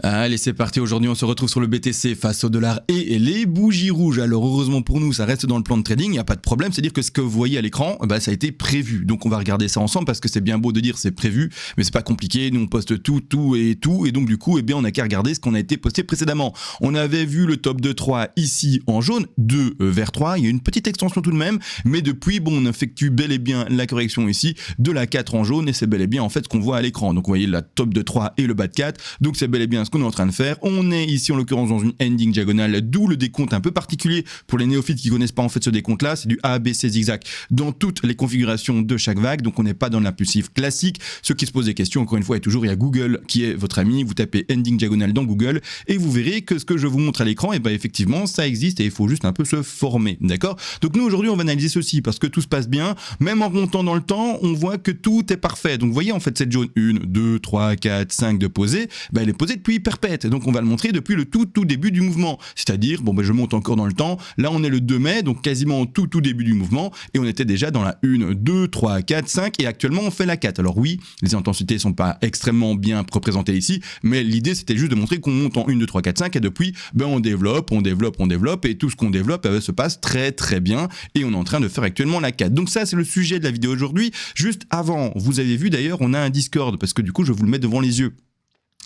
Allez, c'est parti. Aujourd'hui, on se retrouve sur le BTC face au dollar et les bougies rouges. Alors, heureusement pour nous, ça reste dans le plan de trading. Il n'y a pas de problème. C'est-à-dire que ce que vous voyez à l'écran, ça a été prévu. Donc, on va regarder ça ensemble parce que c'est bien beau de dire c'est prévu, mais c'est pas compliqué. Nous, on poste tout. Et donc, du coup, on n'a qu'à regarder ce qu'on a été posté précédemment. On avait vu le top de 3 ici en jaune, 2 vers 3. Il y a une petite extension tout de même. Mais depuis, on effectue bel et bien la correction ici de la 4 en jaune et c'est bel et bien en fait ce qu'on voit à l'écran. Donc, vous voyez la top de 3 et le bas de 4. Donc, c'est bel et bien ce qu'on est en train de faire. On est ici en l'occurrence dans une ending diagonale, d'où le décompte un peu particulier pour les néophytes qui connaissent pas en fait ce décompte là, c'est du A, B, C zigzag dans toutes les configurations de chaque vague, donc on n'est pas dans l'impulsif classique. Ceux qui se posent des questions, encore une fois, il y a Google qui est votre ami, vous tapez ending diagonale dans Google et vous verrez que ce que je vous montre à l'écran, effectivement ça existe et il faut juste un peu se former, d'accord? Donc nous aujourd'hui on va analyser ceci parce que tout se passe bien, même en remontant dans le temps, on voit que tout est parfait. Donc vous voyez en fait cette jaune 1, 2, 3, 4, 5 de posée, elle est posée depuis perpète. Donc on va le montrer depuis le tout début du mouvement. C'est-à-dire, je monte encore dans le temps. Là, on est le 2 mai, donc quasiment au tout début du mouvement. Et on était déjà dans la 1, 2, 3, 4, 5. Et actuellement, on fait la 4. Alors oui, les intensités sont pas extrêmement bien représentées ici. Mais l'idée, c'était juste de montrer qu'on monte en 1, 2, 3, 4, 5. Et depuis, on développe. Et tout ce qu'on développe, se passe très bien. Et on est en train de faire actuellement la 4. Donc ça, c'est le sujet de la vidéo aujourd'hui. Juste avant, vous avez vu d'ailleurs, on a un Discord. Parce que du coup, je vais vous le mettre devant les yeux.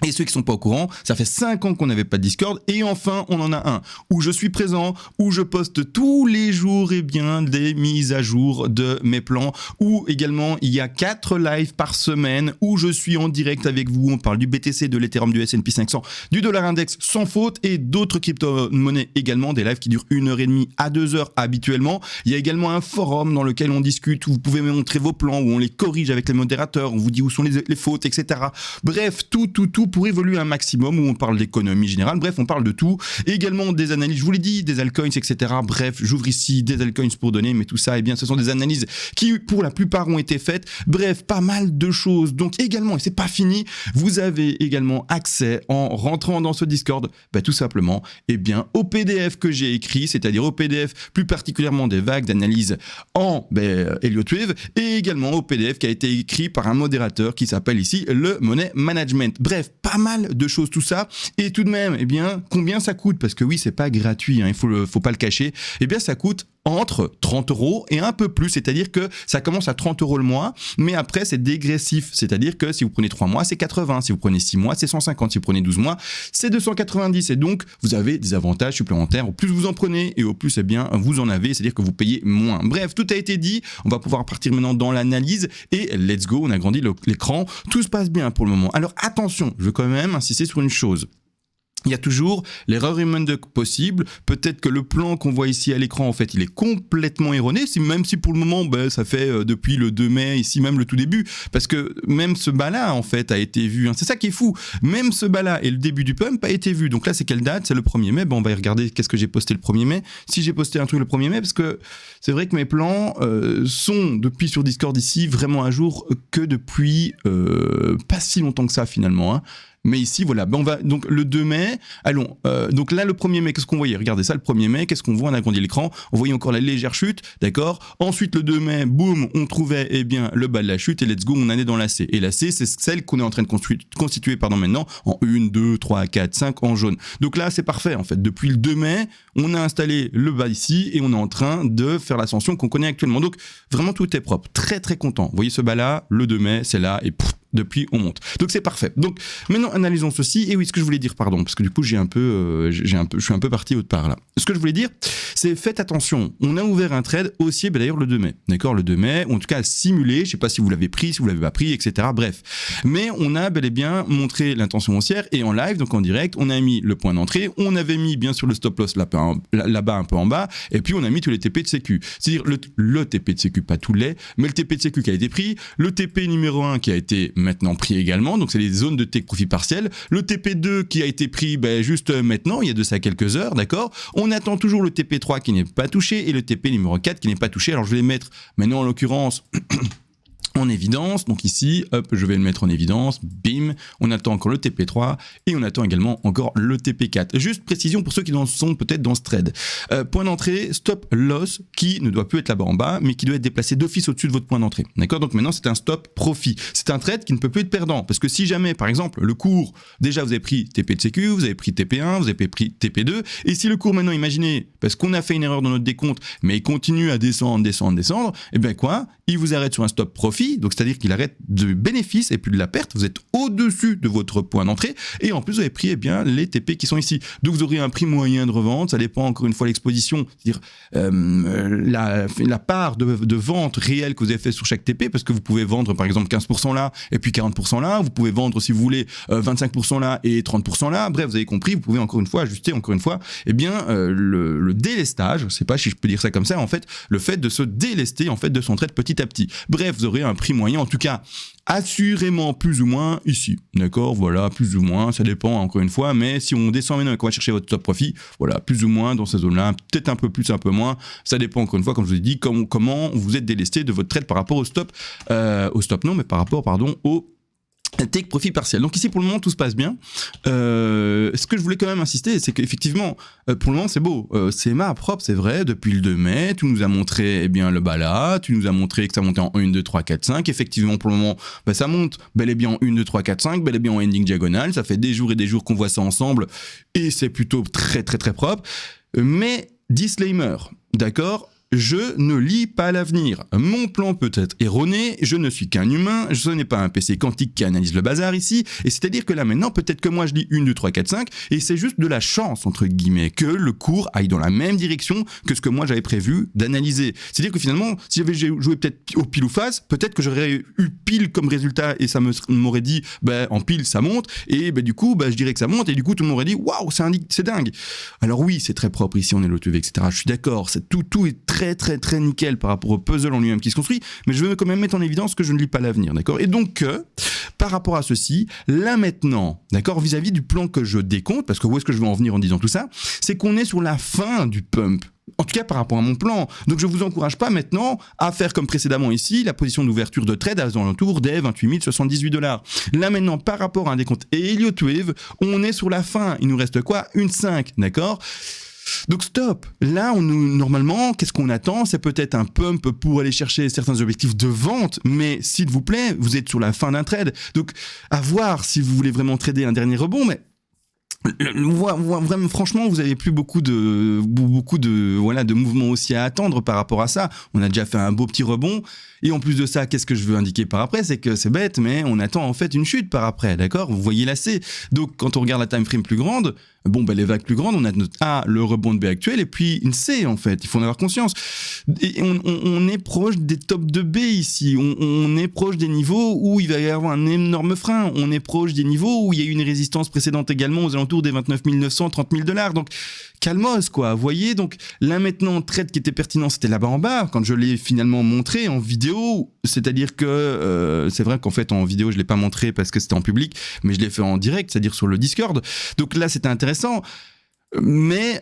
Et ceux qui sont pas au courant, ça fait 5 ans qu'on n'avait pas de Discord et enfin on en a un où je suis présent, où je poste tous les jours des mises à jour de mes plans, où également il y a 4 lives par semaine où je suis en direct avec vous, on parle du BTC, de l'Ethereum, du S&P 500, du dollar index sans faute et d'autres crypto-monnaies également, des lives qui durent 1h30 à 2h habituellement. Il y a également un forum dans lequel on discute, où vous pouvez me montrer vos plans, où on les corrige avec les modérateurs, on vous dit où sont les fautes, etc. Bref, tout pour évoluer un maximum, où on parle d'économie générale, bref, on parle de tout, et également des analyses, je vous l'ai dit, des altcoins, etc. Bref, j'ouvre ici des altcoins pour donner, mais tout ça, ce sont des analyses qui, pour la plupart, ont été faites. Bref, pas mal de choses. Donc également, et c'est pas fini, vous avez également accès, en rentrant dans ce Discord, tout simplement, au PDF que j'ai écrit, c'est-à-dire au PDF plus particulièrement des vagues d'analyse en Elliott Wave, et également au PDF qui a été écrit par un modérateur qui s'appelle ici le Money Management. Bref, pas mal de choses, tout ça. Et tout de même, combien ça coûte? Parce que oui, c'est pas gratuit, il faut pas le cacher. Ça coûte entre 30 € et un peu plus, c'est-à-dire que ça commence à 30 € le mois, mais après c'est dégressif, c'est-à-dire que si vous prenez 3 mois, c'est 80, si vous prenez 6 mois, c'est 150, si vous prenez 12 mois, c'est 290, et donc vous avez des avantages supplémentaires. Au plus vous en prenez, et au plus vous en avez, c'est-à-dire que vous payez moins. Bref, tout a été dit, on va pouvoir partir maintenant dans l'analyse, et let's go, on a grandi l'écran, tout se passe bien pour le moment. Alors attention, je veux quand même insister sur une chose. Il y a toujours l'erreur humaine possible. Peut-être que le plan qu'on voit ici à l'écran, en fait, il est complètement erroné. Même si pour le moment, ça fait depuis le 2 mai, ici même le tout début. Parce que même ce bas-là, en fait, a été vu. C'est ça qui est fou. Même ce bas-là et le début du pump a été vu. Donc là, c'est quelle date? C'est le 1er mai. On va y regarder qu'est-ce que j'ai posté le 1er mai. Si j'ai posté un truc le 1er mai, parce que c'est vrai que mes plans sont, depuis sur Discord ici, vraiment à jour que depuis pas si longtemps que ça, finalement, hein. Mais ici, voilà, on va, donc le 2 mai, allons, donc là, le 1er mai, qu'est-ce qu'on voyait? Regardez ça, le 1er mai, qu'est-ce qu'on voit? On a agrandi l'écran, on voyait encore la légère chute, d'accord? Ensuite, le 2 mai, boum, on trouvait, le bas de la chute, et let's go, on en est dans la C. Et la C, c'est celle qu'on est en train de constituer maintenant, en 1, 2, 3, 4, 5, en jaune. Donc là, c'est parfait, en fait. Depuis le 2 mai, on a installé le bas ici, et on est en train de faire l'ascension qu'on connaît actuellement. Donc, vraiment, tout est propre. Très, très content. Vous voyez ce bas-là, le 2 mai, c'est là, et depuis on monte. Donc c'est parfait. Donc maintenant analysons ceci. Et oui, ce que je voulais dire, pardon, parce que du coup je suis un peu parti autre part là. Ce que je voulais dire, c'est faites attention. On a ouvert un trade haussier, d'ailleurs le 2 mai. D'accord, le 2 mai, en tout cas simulé. Je sais pas si vous l'avez pris, si vous l'avez pas pris, etc. Bref. Mais on a bel et bien montré l'intention haussière et en live, donc en direct, on a mis le point d'entrée. On avait mis bien sûr le stop loss là-bas un peu en bas. Et puis on a mis tous les TP de sécu. C'est-à-dire le TP de sécu, pas tous les, mais le TP de sécu qui a été pris, le TP numéro 1 qui a été maintenant pris également, donc c'est les zones de take profit partiel, le TP2 qui a été pris juste maintenant, il y a de ça quelques heures, d'accord, on attend toujours le TP3 qui n'est pas touché et le TP numéro 4 qui n'est pas touché. Alors je vais les mettre maintenant en l'occurrence en évidence. Donc ici, hop, je vais le mettre en évidence, bim, on attend encore le TP3 et on attend également encore le TP4. Juste précision pour ceux qui sont peut-être dans ce trade. Point d'entrée, stop loss qui ne doit plus être là-bas en bas, mais qui doit être déplacé d'office au-dessus de votre point d'entrée. D'accord? Donc maintenant, c'est un stop profit. C'est un trade qui ne peut plus être perdant parce que si jamais, par exemple, le cours, déjà vous avez pris TP de sécu, vous avez pris TP1, vous avez pris TP2, et si le cours maintenant, imaginez, parce qu'on a fait une erreur dans notre décompte, mais il continue à descendre, et bien quoi? Il vous arrête sur un stop profit, donc c'est-à-dire qu'il arrête de bénéfice et plus de la perte, vous êtes au-dessus de votre point d'entrée, et en plus vous avez pris les TP qui sont ici. Donc vous aurez un prix moyen de revente, ça dépend encore une fois de l'exposition, c'est-à-dire la part de vente réelle que vous avez fait sur chaque TP, parce que vous pouvez vendre par exemple 15% là, et puis 40% là, vous pouvez vendre si vous voulez 25% là et 30% là, bref vous avez compris, vous pouvez encore une fois ajuster le délestage, je sais pas si je peux dire ça comme ça, en fait, le fait de se délester en fait de son trade petit à petit. Bref, vous aurez un prix moyen, en tout cas, assurément plus ou moins ici. D'accord, voilà, plus ou moins, ça dépend encore une fois, mais si on descend maintenant et qu'on va chercher votre stop profit, voilà, plus ou moins dans ces zones-là, peut-être un peu plus, un peu moins, ça dépend encore une fois, comme je vous ai dit, comment vous êtes délesté de votre trade par rapport par rapport, au take profit partiel. Donc ici pour le moment tout se passe bien. Ce que je voulais quand même insister, c'est qu'effectivement pour le moment c'est beau, c'est CMA propre, c'est vrai, depuis le 2 mai, tu nous as montré le bas là, tu nous as montré que ça montait en 1, 2, 3, 4, 5, effectivement pour le moment ça monte bel et bien en 1, 2, 3, 4, 5, bel et bien en ending diagonale, ça fait des jours et des jours qu'on voit ça ensemble et c'est plutôt très très très propre, mais disclaimer, d'accord? Je ne lis pas l'avenir. Mon plan peut être erroné, je ne suis qu'un humain, ce n'est pas un PC quantique qui analyse le bazar ici, et c'est-à-dire que là maintenant, peut-être que moi je lis 1, 2, 3, 4, 5, et c'est juste de la chance, entre guillemets, que le cours aille dans la même direction que ce que moi j'avais prévu d'analyser. C'est-à-dire que finalement, si j'avais joué peut-être au pile ou face, peut-être que j'aurais eu pile comme résultat, et ça m'aurait dit, en pile ça monte, et du coup, je dirais que ça monte, et du coup tout le monde aurait dit, waouh, c'est dingue. Alors oui, c'est très propre ici, on est l'OTV, etc. Je suis d'accord, tout est très très très nickel par rapport au puzzle en lui-même qui se construit, mais je veux quand même mettre en évidence que je ne lis pas l'avenir, d'accord? Et donc, par rapport à ceci, là maintenant, d'accord, vis-à-vis du plan que je décompte, parce que où est-ce que je veux en venir en disant tout ça, c'est qu'on est sur la fin du pump. En tout cas par rapport à mon plan. Donc je ne vous encourage pas maintenant à faire comme précédemment ici, la position d'ouverture de trade à l'entour des 28 078 $. Là maintenant, par rapport à un décompte Elliott Wave, on est sur la fin. Il nous reste quoi? Une 5, d'accord? Donc stop. Là, normalement, qu'est-ce qu'on attend? C'est peut-être un pump pour aller chercher certains objectifs de vente, mais s'il vous plaît, vous êtes sur la fin d'un trade. Donc à voir si vous voulez vraiment trader un dernier rebond, mais vraiment, franchement, vous avez plus beaucoup de mouvements aussi à attendre par rapport à ça. On a déjà fait un beau petit rebond. Et en plus de ça, qu'est-ce que je veux indiquer par après? C'est que c'est bête, mais on attend en fait une chute par après, d'accord? Vous voyez la C. Donc, quand on regarde la time frame plus grande, les vagues plus grandes, on a notre A, le rebond de B actuel, et puis une C, en fait. Il faut en avoir conscience. Et on est proche des tops de B ici. On est proche des niveaux où il va y avoir un énorme frein. On est proche des niveaux où il y a eu une résistance précédente également aux alentours des 29 900, 30 000 $. Donc, calmos, quoi. Vous voyez, donc là maintenant, trade qui était pertinent, c'était là-bas en bas, quand je l'ai finalement montré en vidéo. C'est-à-dire que c'est vrai qu'en fait en vidéo je l'ai pas montré parce que c'était en public, mais je l'ai fait en direct, c'est-à-dire sur le Discord. Donc là c'était intéressant, mais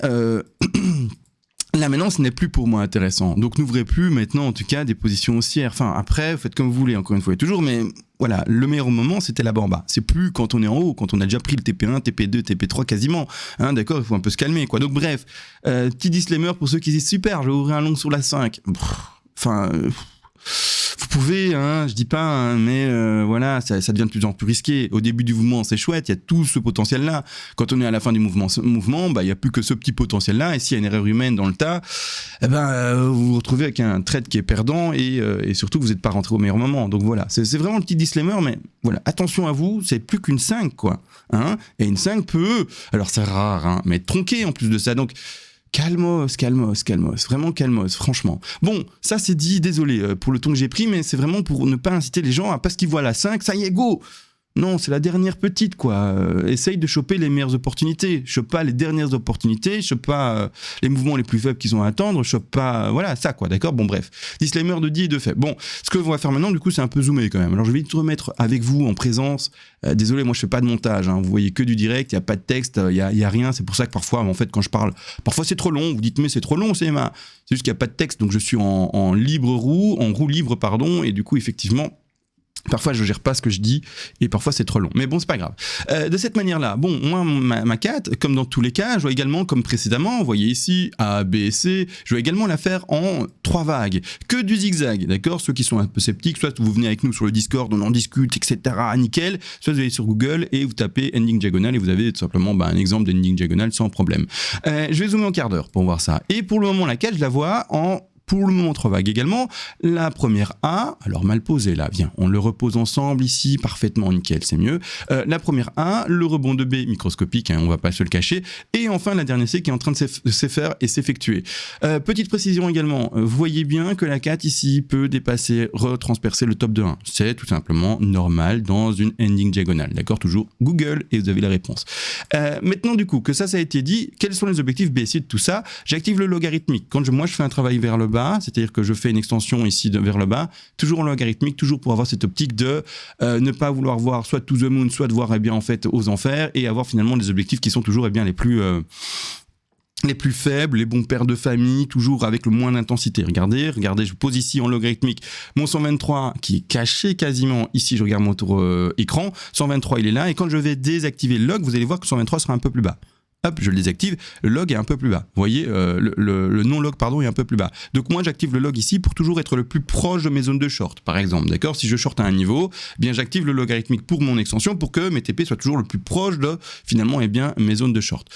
là maintenant ce n'est plus pour moi intéressant. Donc n'ouvrez plus maintenant en tout cas des positions haussières. Enfin après faites comme vous voulez encore une fois et toujours, mais voilà, le meilleur moment c'était là-bas en bas. C'est plus quand on est en haut, quand on a déjà pris le TP1, TP2, TP3 quasiment. Hein, d'accord, il faut un peu se calmer quoi. Donc bref, petit disclaimer pour ceux qui disent super, je vais ouvrir un long sur la 5. Enfin. Vous pouvez, je dis pas, mais voilà, ça devient de plus en plus risqué. Au début du mouvement, c'est chouette, il y a tout ce potentiel-là. Quand on est à la fin du mouvement, il y a plus que ce petit potentiel-là. Et s'il y a une erreur humaine dans le tas, vous vous retrouvez avec un trade qui est perdant et surtout vous n'êtes pas rentré au meilleur moment. Donc voilà, c'est vraiment le petit disclaimer, mais voilà, attention à vous, c'est plus qu'une 5, quoi. Et une 5 peut, alors c'est rare, mais tronquer en plus de ça. Donc calmos, vraiment calmos, franchement. Bon, ça c'est dit, désolé pour le ton que j'ai pris, mais c'est vraiment pour ne pas inciter les gens à, parce qu'ils voient la 5, ça y est, go! Non, c'est la dernière petite, quoi. Essaye de choper les meilleures opportunités. Chope pas les dernières opportunités, chope pas les mouvements les plus faibles qu'ils ont à attendre, chope pas... Voilà, ça, quoi, d'accord? Bon, bref. Disclaimer de dit et de fait. Bon, ce que on va faire maintenant, du coup, c'est un peu zoomé, quand même. Alors, je vais te remettre avec vous en présence. Désolé, moi, je fais pas de montage, hein. Vous voyez que du direct, il y a pas de texte, il y a rien. C'est pour ça que parfois, en fait, quand je parle, parfois c'est trop long. Vous dites, mais c'est trop long, c'est juste qu'il y a pas de texte, donc je suis en roue libre, pardon, et du coup, effectivement... Parfois, je gère pas ce que je dis et parfois c'est trop long. Mais bon, c'est pas grave. De cette manière-là, bon, moi, ma 4, comme dans tous les cas, je dois également, comme précédemment, vous voyez ici, A, B, C, je dois également la faire en 3 vagues. Que du zigzag, d'accord? Ceux qui sont un peu sceptiques, soit vous venez avec nous sur le Discord, on en discute, etc., nickel. Soit vous allez sur Google et vous tapez ending diagonal et vous avez tout simplement un exemple d'ending diagonal sans problème. Je vais zoomer en quart d'heure pour voir ça. Et pour le moment, la 4, je la vois en... Pour le moment, 3 vagues également. La première A, alors mal posée là, viens, on le repose ensemble ici, parfaitement nickel, c'est mieux. La première A, le rebond de B, microscopique, hein, on va pas se le cacher. Et enfin, la dernière C qui est en train de se faire et s'effectuer. Petite précision également, vous voyez bien que la 4 ici peut dépasser, retranspercer le top de 1. C'est tout simplement normal dans une ending diagonale, d'accord? Toujours Google et vous avez la réponse. Maintenant, du coup, que ça a été dit, quels sont les objectifs baissiers de tout ça? J'active le logarithmique. Quand moi je fais un travail vers le bas, c'est-à-dire que je fais une extension ici vers le bas, toujours en logarithmique, toujours pour avoir cette optique de ne pas vouloir voir soit to the moon, soit de voir eh bien, en fait, aux enfers, et avoir finalement des objectifs qui sont toujours eh bien, les plus faibles, les bons pères de famille, toujours avec le moins d'intensité. Regardez, je pose ici en logarithmique mon 123 qui est caché quasiment. Ici, je regarde mon tour écran. 123, il est là. Et quand je vais désactiver le log, vous allez voir que 123 sera un peu plus bas. Hop, je le désactive, le log est un peu plus bas. Vous voyez, le non-log, pardon, est un peu plus bas. Donc moi, j'active le log ici pour toujours être le plus proche de mes zones de short, par exemple. D'accord? Si je short à un niveau, eh bien j'active le logarithmique pour mon extension pour que mes TP soient toujours le plus proche de, finalement, eh bien, mes zones de short.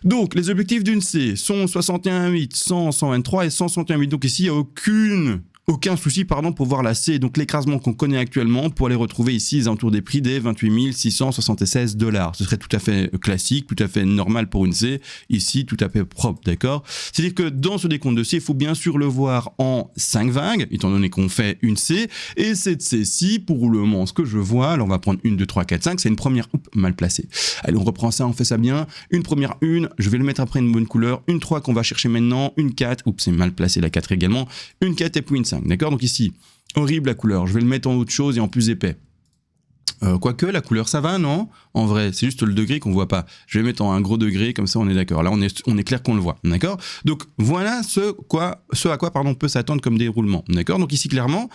Donc, les objectifs d'une C sont 61,8, 100, 123 et 161,8. Donc ici, il n'y a aucun souci pour voir la C, donc l'écrasement qu'on connaît actuellement, pour aller retrouver ici les alentours des prix des 28 676 $. Ce serait tout à fait classique, tout à fait normal pour une C, ici tout à fait propre, d'accord? C'est-à-dire que dans ce décompte de C, il faut bien sûr le voir en 5 vagues, étant donné qu'on fait une C, et cette C-ci, pour le moment, ce que je vois, alors on va prendre 1, 2, 3, 4, 5, c'est une première, mal placée. Allez, on reprend ça, on fait ça bien, une première 1, je vais le mettre après une bonne couleur, une 3 qu'on va chercher maintenant, une 4, oups, c'est mal placé la 4 également, une 4 et puis une 5. D'accord? Donc ici, horrible la couleur. Je vais le mettre en autre chose et en plus épais. Quoique, la couleur, ça va, non? En vrai, c'est juste le degré qu'on voit pas. Je vais mettre en un gros degré, comme ça on est d'accord. Là, on est clair qu'on le voit. D'accord? Donc, voilà ce à quoi on peut s'attendre comme déroulement. D'accord? Donc ici, clairement,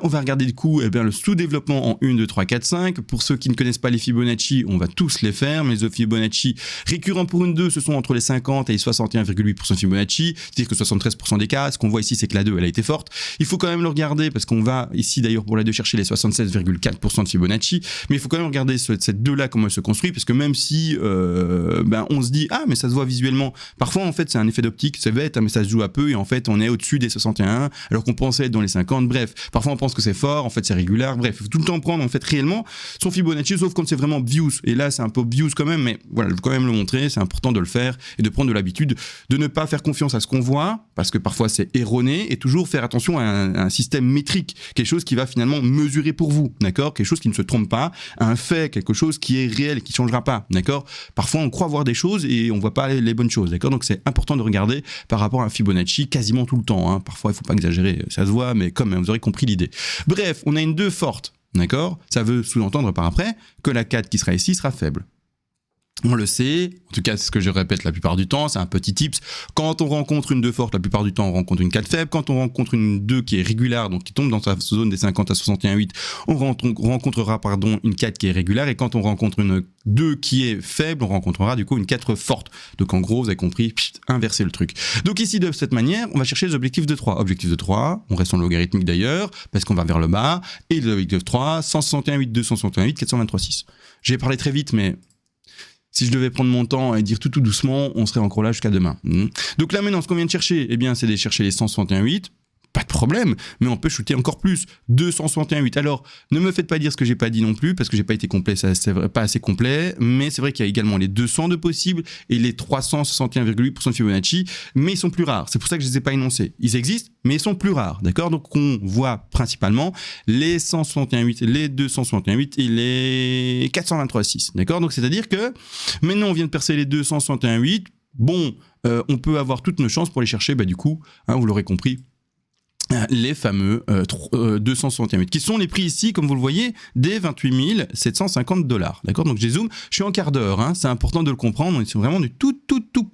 on va regarder du coup le sous-développement en 1, 2, 3, 4, 5. Pour ceux qui ne connaissent pas les Fibonacci, on va tous les faire. Mais les Fibonacci récurrents pour une 2, ce sont entre les 50 et les 61,8% Fibonacci. C'est-à-dire que 73% des cas, ce qu'on voit ici, c'est que la 2, elle a été forte. Il faut quand même le regarder parce qu'on va ici d'ailleurs pour la 2 chercher les 76,4% de Fibonacci. Mais il faut quand même regarder cette 2-là, comment elle se construit. Parce que même si on se dit, ah, mais ça se voit visuellement. Parfois, en fait, c'est un effet d'optique. C'est bête, hein, mais ça se joue à peu. Et en fait, on est au-dessus des 61, alors qu'on pensait être dans les 50. Bref, parfois, on pense que c'est fort, en fait c'est régulier, bref, il faut tout le temps prendre en fait réellement son Fibonacci, sauf quand c'est vraiment obvious, et là c'est un peu obvious quand même, mais voilà, je veux quand même le montrer, c'est important de le faire et de prendre de l'habitude, de ne pas faire confiance à ce qu'on voit, parce que parfois c'est erroné, et toujours faire attention à un système métrique, quelque chose qui va finalement mesurer pour vous, d'accord, quelque chose qui ne se trompe pas, un fait, quelque chose qui est réel et qui ne changera pas, d'accord. Parfois on croit voir des choses et on voit pas les bonnes choses, d'accord, donc c'est important de regarder par rapport à un Fibonacci quasiment tout le temps, hein. Parfois il faut pas exagérer, ça se voit, mais quand même, vous aurez compris l'idée. Bref, on a une 2 forte, d'accord? Ça veut sous-entendre par après que la 4 qui sera ici sera faible. On le sait, en tout cas c'est ce que je répète la plupart du temps, c'est un petit tips. Quand on rencontre une 2 forte, la plupart du temps on rencontre une 4 faible. Quand on rencontre une 2 qui est régulière, donc qui tombe dans sa zone des 50 à 61,8, on rencontrera une 4 qui est régulière. Et quand on rencontre une 2 qui est faible, on rencontrera du coup une 4 forte. Donc en gros, vous avez compris, inverser le truc. Donc ici de cette manière, on va chercher les objectifs de 3. Objectif de 3, on reste en logarithmique d'ailleurs, parce qu'on va vers le bas. Et les objectifs de 3, 161,8, 261,8, 423,6. J'ai parlé très vite, mais... si je devais prendre mon temps et dire tout doucement, on serait encore là jusqu'à demain. Donc là maintenant, ce qu'on vient de chercher, eh bien, c'est de chercher les 161,8. Pas de problème, mais on peut shooter encore plus, 261,8. Alors, ne me faites pas dire ce que j'ai pas dit non plus, parce que j'ai pas été complet, ça c'est pas assez complet, mais c'est vrai qu'il y a également les 200 de possibles et les 361,8% de Fibonacci, mais ils sont plus rares. C'est pour ça que je les ai pas énoncés. Ils existent, mais ils sont plus rares, d'accord? Donc, on voit principalement les 161,8, les 261,8 et les 423,6, d'accord? Donc, c'est-à-dire que maintenant, on vient de percer les 261,8. Bon, on peut avoir toutes nos chances pour les chercher, du coup, hein, vous l'aurez compris, les fameux 261,8 qui sont les prix ici, comme vous le voyez, des 28 750 $. D'accord? Donc, je zoome, je suis en quart d'heure, hein, c'est important de le comprendre, on est vraiment du tout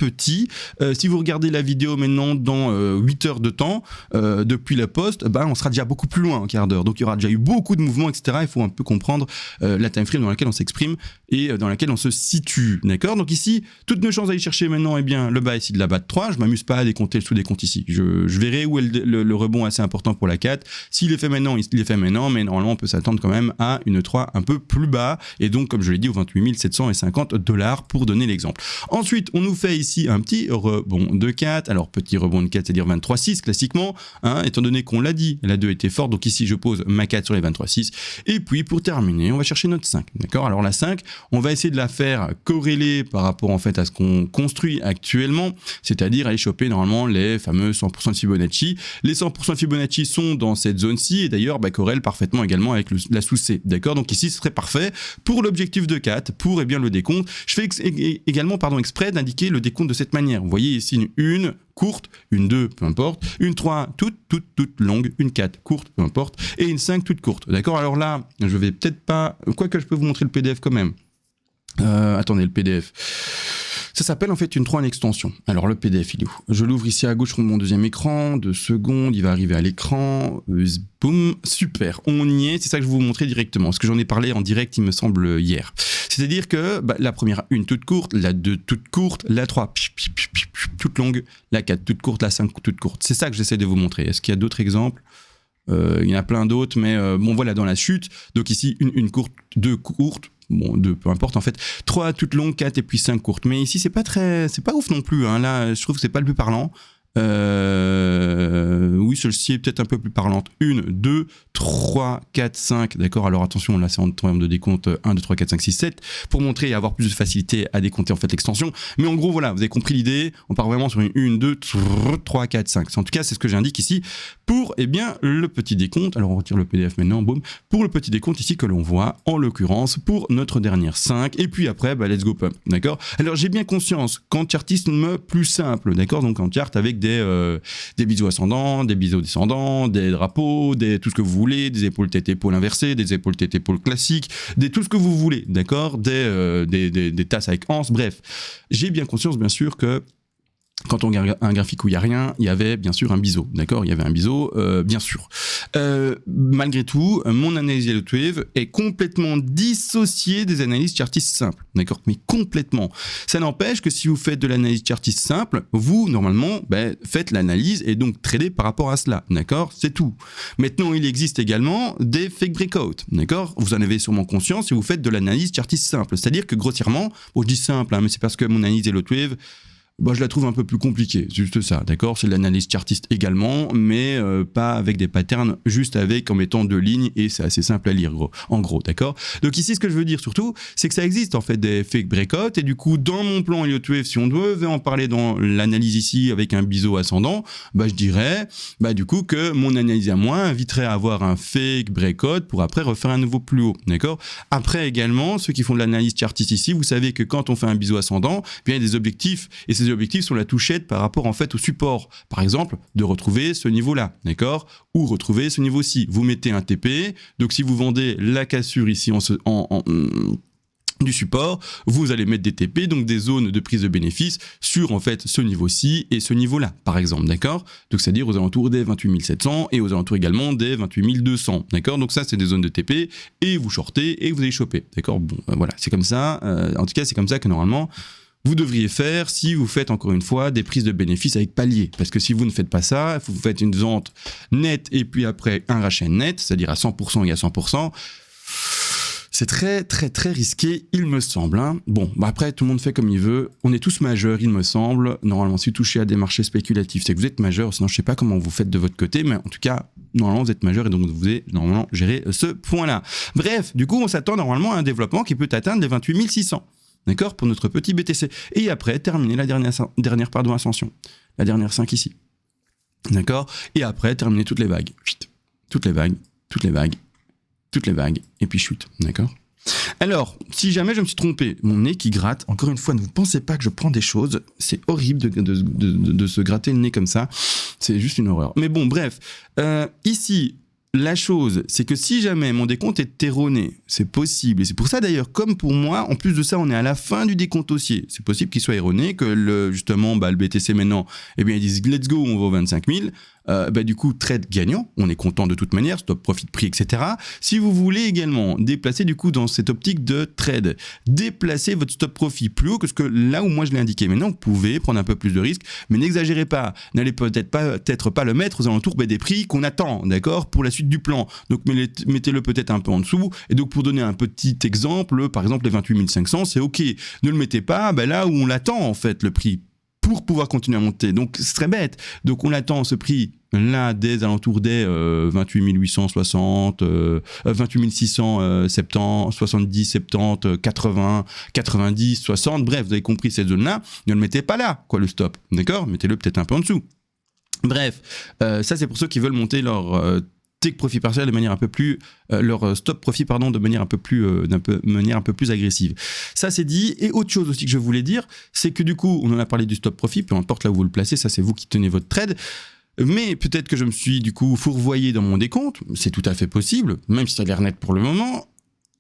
petit. Si vous regardez la vidéo maintenant dans 8 heures de temps, depuis la poste, on sera déjà beaucoup plus loin en quart d'heure. Donc il y aura déjà eu beaucoup de mouvements, etc. Il faut un peu comprendre la time frame dans laquelle on s'exprime et dans laquelle on se situe. D'accord? Donc ici, toutes nos chances d'aller chercher maintenant, eh bien, le bas ici de la batte 3. Je m'amuse pas à décompter le sous-décompte ici. Je verrai où est le rebond assez important pour la 4. S'il est fait maintenant, il est fait maintenant, mais normalement on peut s'attendre quand même à une 3 un peu plus bas. Et donc, comme je l'ai dit, aux 28 750 $ pour donner l'exemple. Ensuite, on nous fait ici un petit rebond de 4. Alors, petit rebond de 4, c'est-à-dire 23,6 classiquement, hein, étant donné qu'on l'a dit, la 2 était forte. Donc ici, je pose ma 4 sur les 23,6. Et puis, pour terminer, on va chercher notre 5. D'accord? Alors, la 5, on va essayer de la faire corréler par rapport en fait à ce qu'on construit actuellement, c'est-à-dire aller choper normalement les fameux 100% de Fibonacci. Les 100% de Fibonacci sont dans cette zone-ci et d'ailleurs corrèlent parfaitement également avec la sous-C. D'accord? Donc ici, ce serait parfait pour l'objectif de 4, pour eh bien, le décompte. Je fais également exprès d'indiquer le décompte de cette manière. Vous voyez ici une courte, une 2, peu importe, une 3 toute longue, une 4 courte, peu importe, et une 5 toute courte. D'accord? Alors là, je vais peut-être pas... Quoique je peux vous montrer le PDF quand même. Attendez, le PDF. Ça s'appelle en fait une 3 en extension. Alors le PDF, il est où? Je l'ouvre ici à gauche sur mon deuxième écran, 2 secondes, il va arriver à l'écran, boum, super, on y est, c'est ça que je vais vous montrer directement, parce que j'en ai parlé en direct, il me semble, hier. C'est-à-dire que la première 1 toute courte, la 2 toute courte, la 3 toute longue, la 4 toute courte, la 5 toute courte. C'est ça que j'essaie de vous montrer. Est-ce qu'il y a d'autres exemples? Il y en a plein d'autres, mais bon voilà, dans la chute, donc ici une courte, 2 courtes, bon, 2, peu importe en fait, 3 toutes longues, 4 et puis 5 courtes. Mais ici, c'est pas ouf non plus, hein. Là, je trouve que c'est pas le plus parlant. Oui, celle-ci est peut-être un peu plus parlante. 1, 2, 3, 4, 5. D'accord, alors attention, là c'est en termes de décompte 1, 2, 3, 4, 5, 6, 7 pour montrer et avoir plus de facilité à décompter en fait l'extension. Mais en gros, voilà, vous avez compris l'idée. On part vraiment sur une 1, 2, 3, 4, 5. En tout cas, c'est ce que j'indique ici pour eh bien, le petit décompte. Alors on retire le PDF maintenant, boum. Pour le petit décompte ici que l'on voit, en l'occurrence, pour notre dernière 5. Et puis après, let's go pump. D'accord. Alors j'ai bien conscience qu'en chartisme plus simple, d'accord, donc en chart avec des biseaux ascendants, des biseaux descendants, des drapeaux, tout ce que vous voulez, des épaules tête épaules inversées, des épaules tête épaules classiques, tout ce que vous voulez, d'accord, des tasses avec anse, bref. J'ai bien conscience, bien sûr, que quand on regarde un graphique où il n'y a rien, il y avait bien sûr un biseau, d'accord? Il y avait un biseau, bien sûr. Malgré tout, mon analyse Yellow Wave est complètement dissociée des analyses chartistes simples, d'accord? Mais complètement. Ça n'empêche que si vous faites de l'analyse chartiste simple, vous, normalement, faites l'analyse et donc tradez par rapport à cela, d'accord? C'est tout. Maintenant, il existe également des fake breakout, d'accord? Vous en avez sûrement conscience si vous faites de l'analyse chartiste simple. C'est-à-dire que grossièrement, bon, je dis simple, hein, mais c'est parce que mon analyse Yellow Wave, je la trouve un peu plus compliquée, c'est juste ça, d'accord? C'est de l'analyse chartiste également, mais pas avec des patterns, juste en mettant 2 lignes, et c'est assez simple à lire, en gros, d'accord? Donc ici, ce que je veux dire surtout, c'est que ça existe en fait des fake breakout, et du coup, dans mon plan Elliott Wave, si on devait en parler dans l'analyse ici avec un biseau ascendant, je dirais, du coup, que mon analyse à moi inviterait à avoir un fake breakout pour après refaire un nouveau plus haut, d'accord? Après également, ceux qui font de l'analyse chartiste ici, vous savez que quand on fait un biseau ascendant, il y a des objectifs, et ces objectifs sont la touchette par rapport en fait au support. Par exemple, de retrouver ce niveau-là, d'accord? Ou retrouver ce niveau-ci. Vous mettez un TP, donc si vous vendez la cassure ici du support, vous allez mettre des TP, donc des zones de prise de bénéfice sur en fait ce niveau-ci et ce niveau-là, par exemple, d'accord? Donc c'est-à-dire aux alentours des 28 700 et aux alentours également des 28 200, d'accord? Donc ça c'est des zones de TP et vous shortez et vous allez choper, d'accord? Bon, voilà, c'est comme ça. En tout cas, c'est comme ça que normalement vous devriez faire si vous faites encore une fois des prises de bénéfices avec palier. Parce que si vous ne faites pas ça, vous faites une vente nette et puis après un rachat net, c'est-à-dire à 100% et à 100%, c'est très très très risqué, il me semble. Hein. Bon, après tout le monde fait comme il veut. On est tous majeurs, il me semble. Normalement, si vous touchez à des marchés spéculatifs, c'est que vous êtes majeur. Sinon, je sais pas comment vous faites de votre côté, mais en tout cas, normalement, vous êtes majeur et donc vous devez normalement gérer ce point-là. Bref, du coup, on s'attend normalement à un développement qui peut atteindre les 28 600. D'accord, pour notre petit BTC. Et après, terminer la dernière ascension. La dernière 5 ici. D'accord. Et après, terminer toutes les vagues. Toutes les vagues, toutes les vagues, toutes les vagues. Et puis chute. D'accord. Alors, si jamais je me suis trompé, mon nez qui gratte, encore une fois, ne vous pensez pas que je prends des choses. C'est horrible de se gratter le nez comme ça. C'est juste une horreur. Mais bon, bref. Ici, la chose, c'est que si jamais mon décompte est erroné, c'est possible. Et c'est pour ça d'ailleurs, comme pour moi, en plus de ça, on est à la fin du décompte haussier. C'est possible qu'il soit erroné, que justement, le BTC maintenant, eh bien, ils disent let's go, on va aux 25 000. Du coup, trade gagnant, on est content de toute manière, stop, profit, prix, etc. Si vous voulez également déplacer du coup dans cette optique de trade, déplacer votre stop profit plus haut que ce que là où moi je l'ai indiqué. Maintenant, vous pouvez prendre un peu plus de risques, mais n'exagérez pas. N'allez peut-être pas le mettre aux alentours des prix qu'on attend, d'accord, pour la suite du plan. Donc mettez-le peut-être un peu en dessous. Et donc pour donner un petit exemple, par exemple les 28 500, c'est ok. Ne le mettez pas là où on l'attend en fait, le prix, pour pouvoir continuer à monter. Donc c'est très bête. Donc on attend ce prix là des alentours des 28 860, 28 670, 70, 70, 80, 90, 60. Bref, vous avez compris cette zone-là. Ne le mettez pas là, quoi, le stop. D'accord ? Mettez-le peut-être un peu en dessous. Bref, ça c'est pour ceux qui veulent monter leur take profit partiel de manière un peu plus leur stop profit de manière un peu plus agressive. Ça c'est dit. Et autre chose aussi que je voulais dire, c'est que du coup on en a parlé du stop profit, peu importe là où vous le placez, ça c'est vous qui tenez votre trade. Mais peut-être que je me suis du coup fourvoyé dans mon décompte, c'est tout à fait possible, même si ça a l'air net pour le moment.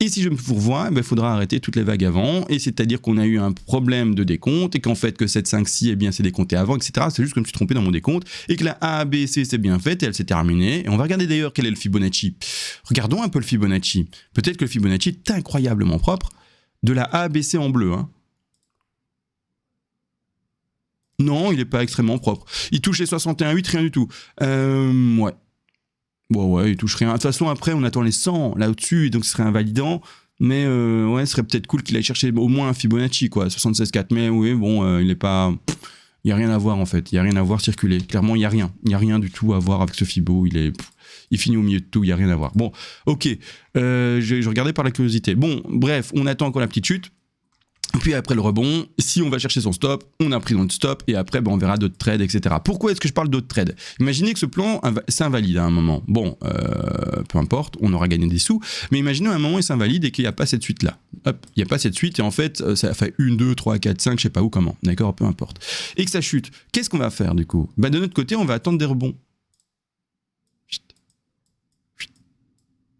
Et si je me fourvoie, il faudra arrêter toutes les vagues avant, et c'est-à-dire qu'on a eu un problème de décompte, et qu'en fait que cette 5-6, eh bien, c'est décompté avant, etc. C'est juste que je me suis trompé dans mon décompte, et que la A, B, C, c'est bien faite, et elle s'est terminée. Et on va regarder d'ailleurs quel est le Fibonacci. Regardons un peu le Fibonacci. Peut-être que le Fibonacci est incroyablement propre, de la A, B, C en bleu. Hein. Non, il n'est pas extrêmement propre. Il touche les 61,8, rien du tout. Ouais. Ouais, il touche rien. De toute façon, après, on attend les 100 là au-dessus, donc ce serait invalidant. Mais ouais, ce serait peut-être cool qu'il aille chercher au moins un Fibonacci, quoi. 76,4. Mais oui, bon, il n'est pas. Il n'y a rien à voir, en fait. Il n'y a rien à voir circuler. Clairement, il n'y a rien. Il n'y a rien du tout à voir avec ce Fibo. Il finit au milieu de tout, il n'y a rien à voir. Bon, ok. Je regardais par la curiosité. Bon, bref, on attend encore la petite chute. Puis après le rebond, si on va chercher son stop, on a pris notre stop et après on verra d'autres trades, etc. Pourquoi est-ce que je parle d'autres trades ? Imaginez que ce plan s'invalide à un moment. Bon, peu importe, on aura gagné des sous, mais imaginez à un moment il s'invalide et qu'il n'y a pas cette suite-là. Hop, il n'y a pas cette suite et en fait ça fait 1, 2, 3, 4, 5, je sais pas où, comment, d'accord, peu importe. Et que ça chute, qu'est-ce qu'on va faire du coup ? De notre côté, on va attendre des rebonds.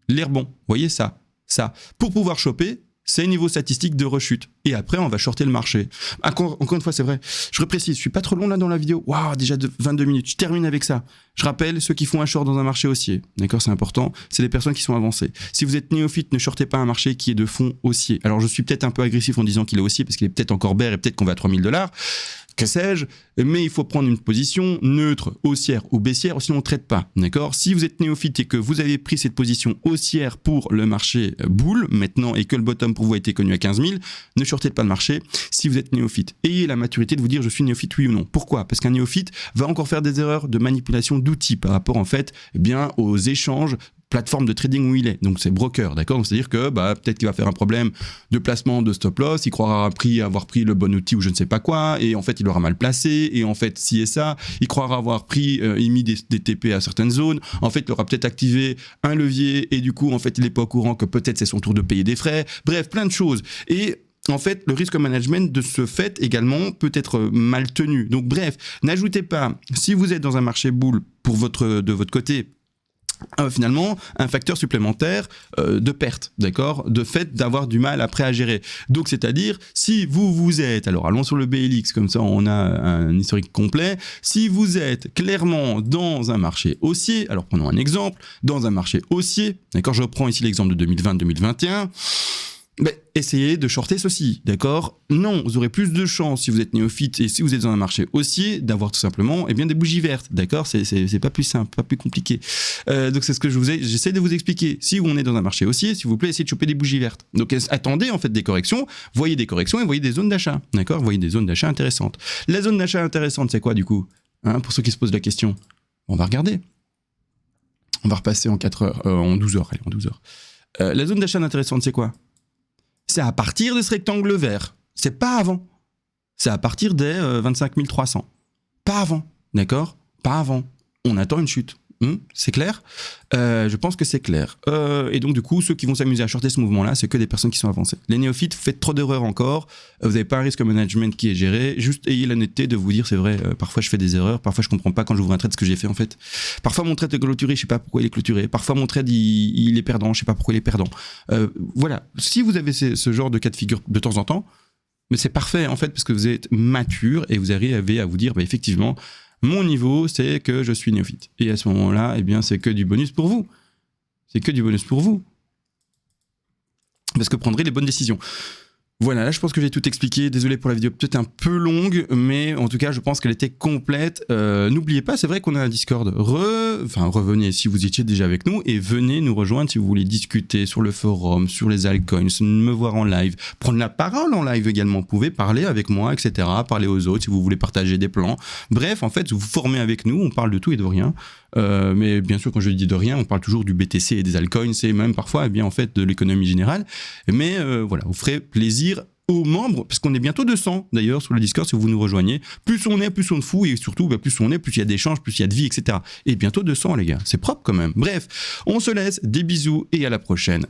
Les rebonds, voyez ça. Pour pouvoir choper, c'est niveau statistique de rechute. Et après, on va shorter le marché. Encore une fois, c'est vrai. Je reprécise, je suis pas trop long là dans la vidéo. Waouh, déjà 22 minutes. Je termine avec ça. Je rappelle, ceux qui font un short dans un marché haussier, d'accord, c'est important, c'est les personnes qui sont avancées. Si vous êtes néophyte, ne shortez pas un marché qui est de fond haussier. Alors, je suis peut-être un peu agressif en disant qu'il est haussier parce qu'il est peut-être encore bear et peut-être qu'on va à $3 000. Que sais-je, mais il faut prendre une position neutre, haussière ou baissière, sinon on ne traite pas, d'accord ? Si vous êtes néophyte et que vous avez pris cette position haussière pour le marché boule maintenant et que le bottom pour vous a été connu à 15 000, ne shortez pas le marché si vous êtes néophyte. Ayez la maturité de vous dire je suis néophyte oui ou non. Pourquoi ? Parce qu'un néophyte va encore faire des erreurs de manipulation d'outils par rapport en fait aux échanges plateforme de trading où il est, donc c'est broker, d'accord, donc c'est-à-dire que peut-être qu'il va faire un problème de placement de stop loss, il croira avoir pris le bon outil ou je ne sais pas quoi, et en fait il aura mal placé, et en fait si et ça, il croira avoir émis des TP à certaines zones, en fait il aura peut-être activé un levier, et du coup en fait il n'est pas au courant que peut-être c'est son tour de payer des frais, bref, plein de choses, et en fait, le risque management de ce fait également peut être mal tenu. Donc bref, n'ajoutez pas, si vous êtes dans un marché bull de votre côté, finalement un facteur supplémentaire de perte, d'accord, de fait d'avoir du mal après à gérer. Donc c'est-à-dire si vous êtes, alors allons sur le BLX comme ça on a un historique complet, si vous êtes clairement dans un marché haussier, alors prenons un exemple, dans un marché haussier, d'accord, je reprends ici l'exemple de 2020-2021, essayez de shorter ceci, d'accord ? Non, vous aurez plus de chances si vous êtes néophyte et si vous êtes dans un marché haussier d'avoir tout simplement des bougies vertes, d'accord ? C'est pas plus simple, pas plus compliqué. Donc c'est ce que j'essaie de vous expliquer. Si on est dans un marché haussier, s'il vous plaît, essayez de choper des bougies vertes. Donc attendez en fait des corrections, voyez des corrections et voyez des zones d'achat, d'accord ? Voyez des zones d'achat intéressantes. La zone d'achat intéressante, c'est quoi du coup ? Pour ceux qui se posent la question, on va regarder. On va repasser en 4 heures, en 12 heures, allez, en 12 heures. La zone d'achat intéressante, c'est quoi ? C'est à partir de ce rectangle vert. C'est pas avant. C'est à partir des 25 300. Pas avant. D'accord ? Pas avant. On attend une chute. C'est clair? Je pense que c'est clair. Et donc, du coup, ceux qui vont s'amuser à shorter ce mouvement-là, c'est que des personnes qui sont avancées. Les néophytes, vous faites trop d'erreurs encore. Vous n'avez pas un risque management qui est géré. Juste ayez l'honnêteté de vous dire, c'est vrai, parfois je fais des erreurs, parfois je comprends pas quand j'ouvre un trade ce que j'ai fait en fait. Parfois mon trade est clôturé, je sais pas pourquoi il est clôturé. Parfois mon trade il est perdant, je sais pas pourquoi il est perdant. Voilà. Si vous avez ce genre de cas de figure de temps en temps, mais c'est parfait en fait parce que vous êtes mature et vous arrivez à vous dire, effectivement, mon niveau, c'est que je suis néophyte. Et à ce moment-là, eh bien, c'est que du bonus pour vous. C'est que du bonus pour vous. Parce que vous prendrez les bonnes décisions. Voilà, là je pense que j'ai tout expliqué. Désolé pour la vidéo peut-être un peu longue, mais en tout cas je pense qu'elle était complète. N'oubliez pas, c'est vrai qu'on a un Discord. Revenez si vous étiez déjà avec nous et venez nous rejoindre si vous voulez discuter sur le forum, sur les altcoins, me voir en live, prendre la parole en live également. Vous pouvez parler avec moi, etc. Parler aux autres si vous voulez partager des plans. Bref, en fait, vous formez avec nous, on parle de tout et de rien. Mais bien sûr, quand je dis de rien, on parle toujours du BTC et des altcoins, et même parfois, en fait, de l'économie générale. Mais voilà, vous ferez plaisir aux membres, parce qu'on est bientôt 200 d'ailleurs sur le Discord si vous nous rejoignez. Plus on est, plus on est fou, et surtout, plus on est, plus il y a d'échanges, plus il y a de vie, etc. Et bientôt 200 les gars, c'est propre quand même. Bref, on se laisse, des bisous et à la prochaine.